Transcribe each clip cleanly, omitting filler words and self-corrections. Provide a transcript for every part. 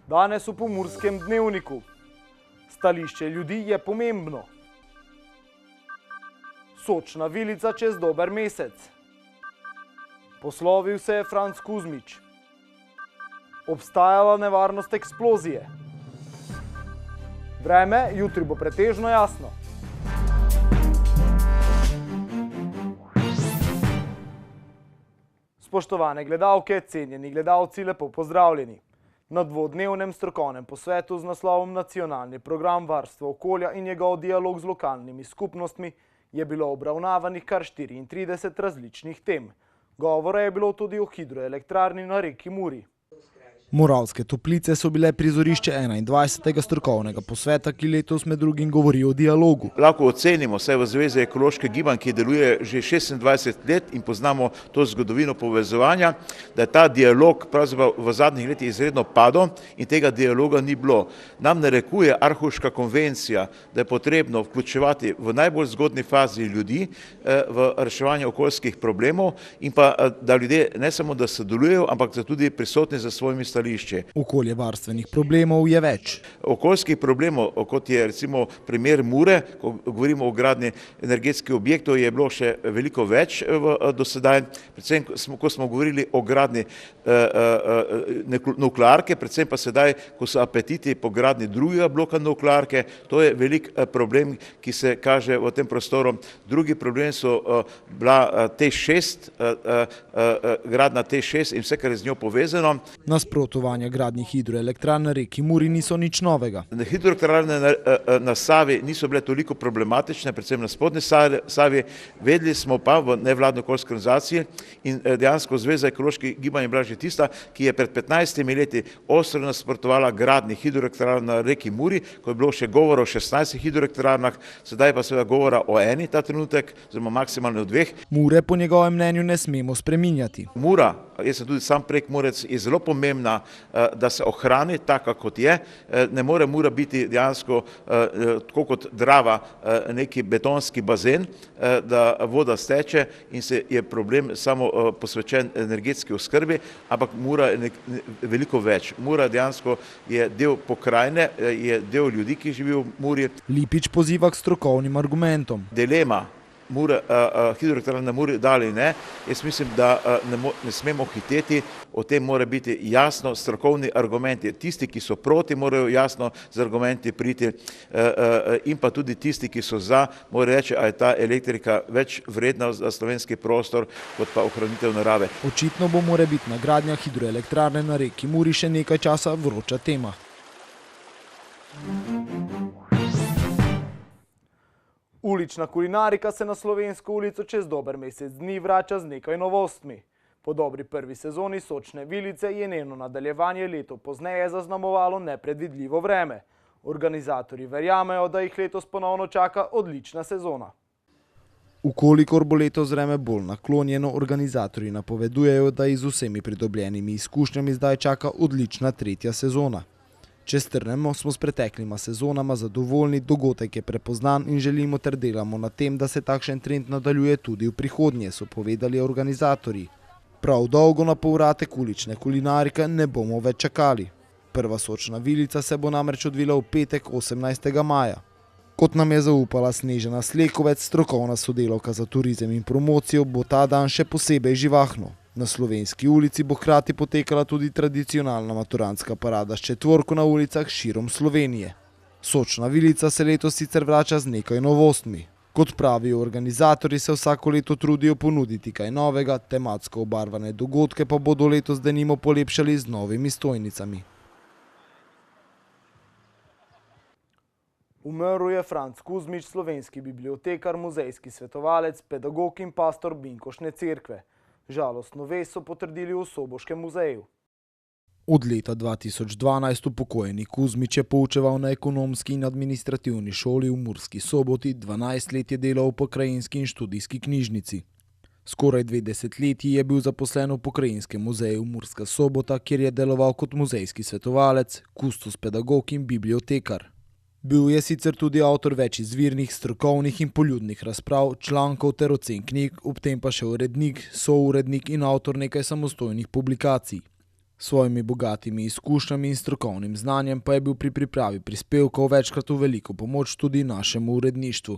Danes v Pomurskem dnevniku. Stališče ljudi je pomembno. Sočna vilica čez dober mesec. Poslovil se je Franc Kuzmič. Obstajala nevarnost eksplozije. Vreme jutri bo pretežno jasno. Spoštovane gledalke, cenjeni gledalci, lepo pozdravljeni. Na dvodnevnem strokovnem posvetu z naslovom Nacionalni program varstva okolja in njegov dialog z lokalnimi skupnostmi je bilo obravnavanih kar 34 različnih tem. Govora je bilo tudi o hidroelektrarni na reki Muri. Moravske Toplice so bile prizorišče 21. strokovnega posveta, ki letos med drugim govori o dialogu. Lahko ocenimo, saj v Zvezi ekoloških gibanj, ki deluje že 26 let in poznamo to zgodovino povezovanja, da je ta dialog pravzaprav v zadnjih letih izredno padel in tega dialoga ni bilo. Nam narekuje Aarhuška konvencija, da je potrebno vključevati v najbolj zgodnji fazi ljudi v reševanje okoljskih problemov in pa da ljudje ne samo da sodelujejo, ampak da tudi prisotni za svojimi stališči. Okoljevarstvenih problemov je več. Okoljskih problemov, kot je recimo primer Mure, ko govorimo o gradnji energetskih objektov, je bilo še veliko več do sedaj. Predvsem, ko smo govorili o gradnji nuklearke, predvsem pa sedaj, ko so apetiti po gradnji drugega bloka nuklearke, to je velik problem, ki se kaže v tem prostoru. Drugi problem so bila TEŠ6, gradnja TEŠ6 in vse, kar je z njo povezano. Nasprotovanja gradnji hidroelektrarn na reki Muri niso nič novega. Hidroelektrarne na Savi niso bile toliko problematične, predvsem na spodnji Savi. Vedeli smo pa v nevladni okoljski organizaciji in dejansko Zveza ekoloških gibanj je bila že tista, ki je pred 15 leti ostro nasprotovala gradnji hidroelektrarn na reki Muri, ko je bilo še govora o 16 hidroelektrarnah, sedaj pa seveda govora o eni ta trenutek, oziroma maksimalno o 2. Mure po njegovem mnenju ne smemo spreminjati. Mura, jaz sem tudi sam Prekmurec, je zelo pomembna, da se ohrani taka, kot je. Ne more Mura biti dejansko tako kot Drava neki betonski bazen, da voda steče in se je problem samo posvečen energetski oskrbi, ampak Mura je veliko več. Mura dejansko je del pokrajine, je del ljudi, ki živijo v Muri. Lipič poziva k strokovnim argumentom. Dilema hidroelektrarne na Muri da ali ne, jaz mislim, da ne smemo hiteti, o tem mora biti jasno strokovni argumenti. Tisti, ki so proti, morajo jasno z argumenti priti in pa tudi tisti, ki so za, morajo reči, a je ta elektrika več vredna za slovenski prostor, kot pa ohranitev narave. Očitno bo morebitna gradnja hidroelektrarne na reki Muri še nekaj časa vroča tema. Ulična kulinarika se na Slovensko ulico čez dober mesec dni vrača z nekaj novostmi. Po dobri prvi sezoni Sočne vilice je njeno nadaljevanje leto pozneje zaznamovalo nepredvidljivo vreme. Organizatorji verjamejo, da jih letos ponovno čaka odlična sezona. Ukolikor bo letos vreme bolj naklonjeno, organizatorji napovedujejo, da jih z vsemi pridobljenimi izkušnjami zdaj čaka odlična tretja sezona. Če strnemo, smo s preteklima sezonama zadovoljni, dogodek je prepoznan in želimo ter delamo na tem, da se takšen trend nadaljuje tudi v prihodnje, so povedali organizatorji. Prav dolgo na povratek ulične kulinarike ne bomo več čakali. Prva Sočna vilica se bo namreč odvila v petek 18. maja. Kot nam je zaupala Snežana Slekovec, strokovna sodelavka za turizem in promocijo, bo ta dan še posebej živahno. Na Slovenski ulici bo hkrati potekala tudi tradicionalna maturantska parada s četvorko na ulicah širom Slovenije. Sočna vilica se letos sicer vrača z nekaj novostmi. Kot pravijo organizatorji, se vsako leto trudijo ponuditi kaj novega, tematsko obarvane dogodke pa bodo letos denimo polepšali z novimi stojnicami. Umrl je Franc Kuzmič, slovenski bibliotekar, muzejski svetovalec, pedagog in pastor Binkošne cerkve. Žalostno vest so potrdili v Soboškem muzeju. Od leta 2012 upokojeni Kuzmič je poučeval na ekonomski in administrativni šoli v Murski Soboti, 12 let je delal v pokrajinski in študijski knjižnici. Skoraj 2 desetletji je bil zaposlen v Pokrajinskem muzeju Murska Sobota, kjer je deloval kot muzejski svetovalec, kustos pedagog in bibliotekar. Bil je sicer tudi avtor več izvirnih, strokovnih in poljudnih razprav, člankov ter ocen knjig, ob tem pa še urednik, sourednik in avtor nekaj samostojnih publikacij. S svojimi bogatimi izkušnjami in strokovnim znanjem pa je bil pri pripravi prispevkov večkrat v veliko pomoč tudi našemu uredništvu.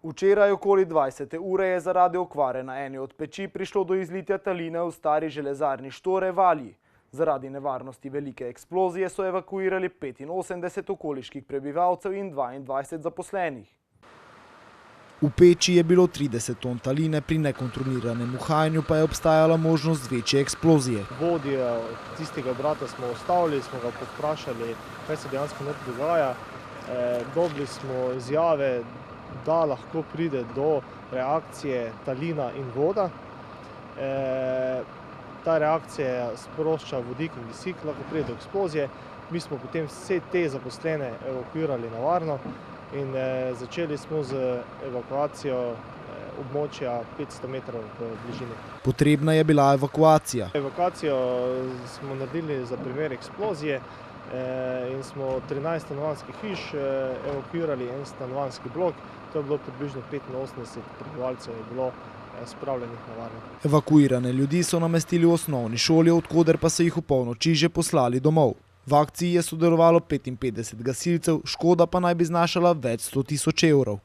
Včeraj okoli 20. ure je zaradi okvare na eni od peči prišlo do izlitja taline v stari železarni Štore Valji. Zaradi nevarnosti velike eksplozije so evakuirali 85 okoliških prebivalcev in 22 zaposlenih. V peči je bilo 30 ton taline, pri nekontroliranem uhajanju pa je obstajala možnost večje eksplozije. Vodja tistega obrata smo ustavili, smo ga povprašali, kaj se dejansko noter dogaja. Dobili smo izjave, da lahko pride do reakcije talina in voda. Ta reakcija sprošča vodik in kisik, lahko pride do eksplozije. Mi smo potem vse te zaposlene evakuirali na varno in začeli smo z evakuacijo območja 500 metrov v bližini. Potrebna je bila evakuacija. Evakuacijo smo naredili za primer eksplozije in smo 13 stanovanjskih hiš evakuirali, en stanovanjski blok. To je bilo približno 85 prebivalcev je bilo spravljenih na varno. Evakuirane ljudi so namestili v osnovni šoli, od koder pa so jih v polnoči že poslali domov. V akciji je sodelovalo 55 gasilcev, škoda pa naj bi znašala več 100 tisoč evrov.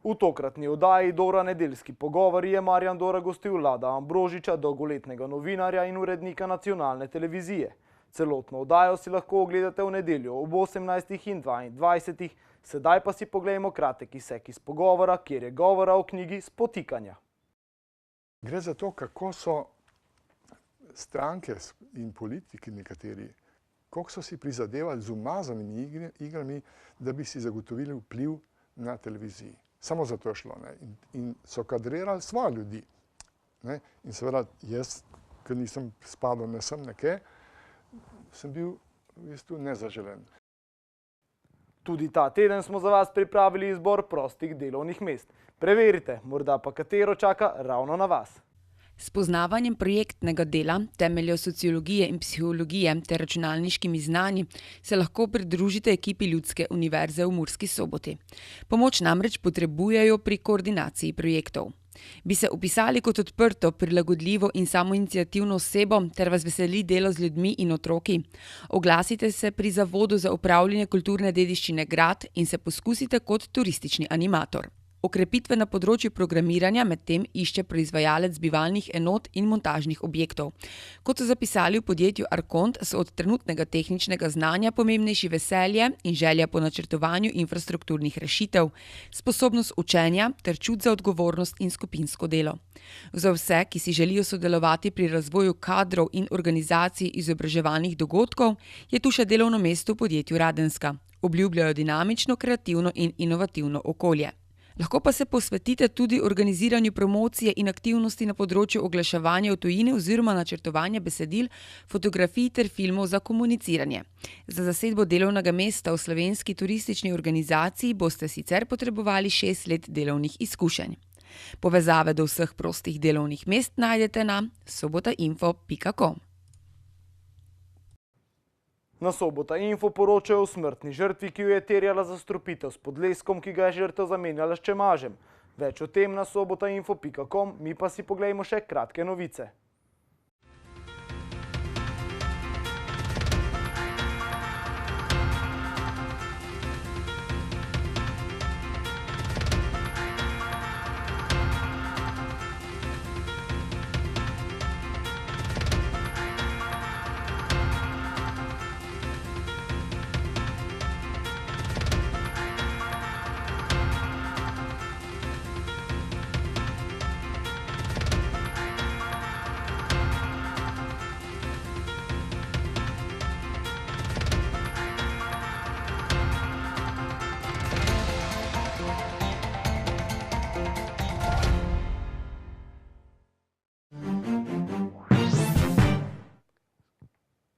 V tokratni oddaji Dora nedeljski pogovori je Marjan Dora gostil Lada Ambrožiča, dolgoletnega novinarja in urednika nacionalne televizije. Celotno oddajo si lahko ogledate v nedeljo ob 18. in 22. Sedaj pa si poglejmo kratek izsek iz pogovora, kjer je govora o knjigi Spotikanja. Gre za to, kako so stranke in politiki nekateri, koliko so si prizadevali z umazanimi igrami, da bi si zagotovili vpliv na televiziji. Samo za to je šlo. In so kadrirali svoje ljudi. In seveda jaz, ker nisem spadal ne sem nekaj, sem bil v bistvu nezaželen. Tudi ta teden smo za vas pripravili izbor prostih delovnih mest. Preverite, morda pa katero čaka ravno na vas. S poznavanjem projektnega dela, temeljev sociologije in psihologije ter računalniškimi znanji se lahko pridružite ekipi Ljudske univerze v Murski Soboti. Pomoč namreč potrebujejo pri koordinaciji projektov. Bi se opisali kot odprto, prilagodljivo in samoiniciativno osebo ter vas veseli delo z ljudmi in otroki? Oglasite se pri Zavodu za upravljanje kulturne dediščine Grad in se poskusite kot turistični animator. Okrepitve na področju programiranja medtem išče proizvajalec bivalnih enot in montažnih objektov. Kot so zapisali v podjetju Arkont, so od trenutnega tehničnega znanja pomembnejši veselje in želja po načrtovanju infrastrukturnih rešitev, sposobnost učenja ter čut za odgovornost in skupinsko delo. Za vse, ki si želijo sodelovati pri razvoju kadrov in organizaciji izobraževalnih dogodkov, je tu še delovno mesto v podjetju Radenska. Obljubljajo dinamično, kreativno in inovativno okolje. Lahko pa se posvetite tudi organiziranju promocije in aktivnosti na področju oglaševanja v tujini oziroma načrtovanja besedil, fotografij ter filmov za komuniciranje. Za zasedbo delovnega mesta v slovenski turistični organizaciji boste sicer potrebovali 6 let delovnih izkušenj. Povezave do vseh prostih delovnih mest najdete na sobotainfo.com. Na Sobota Info poročajo o smrtni žrtvi, ki jo je terjala zastrupitev s podleskom, ki ga je žrtev zamenjala s čemažem. Več o tem na sobotainfo.com, mi pa si poglejmo še kratke novice.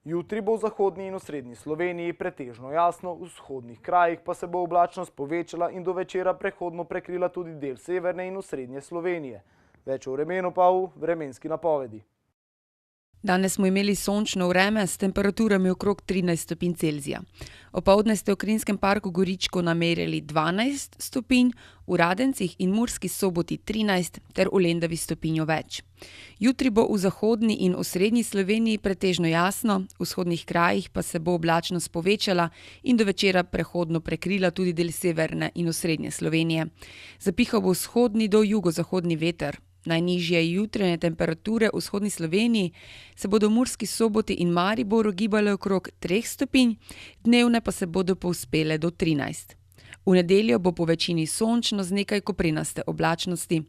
Jutri bo v zahodni in osrednji Sloveniji pretežno jasno, v vzhodnih krajih pa se bo oblačnost povečala in do večera prehodno prekrila tudi del severne in osrednje Slovenije. Več o vremenu pa v vremenski napovedi. Danes smo imeli sončno vreme s temperaturami okrog 13 stopinj Celzija. Opoldne ste v Krinskem parku Goričko namerili 12 stopinj, v Radencih in Murski Soboti 13 ter v Lendavi stopinjo več. Jutri bo v zahodni in osrednji Sloveniji pretežno jasno, v vzhodnih krajih pa se bo oblačnost povečala in do večera prehodno prekrila tudi del severne in osrednje Slovenije. Zapihal bo vzhodni do jugozahodni veter. Najnižje jutranje temperature v vzhodni Sloveniji se bodo v Murski Soboti in Mariboru gibale okrog 3 stopinj, dnevne pa se bodo povzpele do 13. V nedeljo bo po večini sončno z nekaj koprenaste oblačnosti.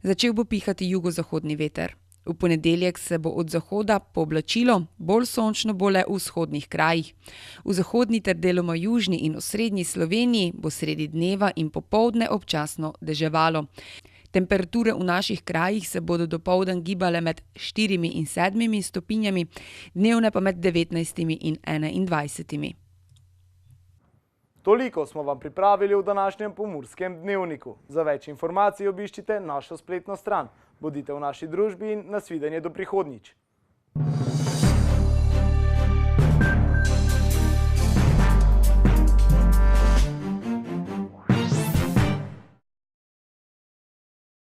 Začel bo pihati jugozahodni veter. V ponedeljek se bo od zahoda pooblačilo, bolj sončno bo le v vzhodnih krajih. V zahodni ter deloma južni in osrednji Sloveniji bo sredi dneva in popoldne občasno deževalo. Temperature v naših krajih se bodo dopoldan gibale med 4 in 7 stopinjami, dnevne pa med 19 in 21. Toliko smo vam pripravili v današnjem Pomurskem dnevniku. Za več informacij obiščite našo spletno stran. Bodite v naši družbi in nasvidenje do prihodnjič.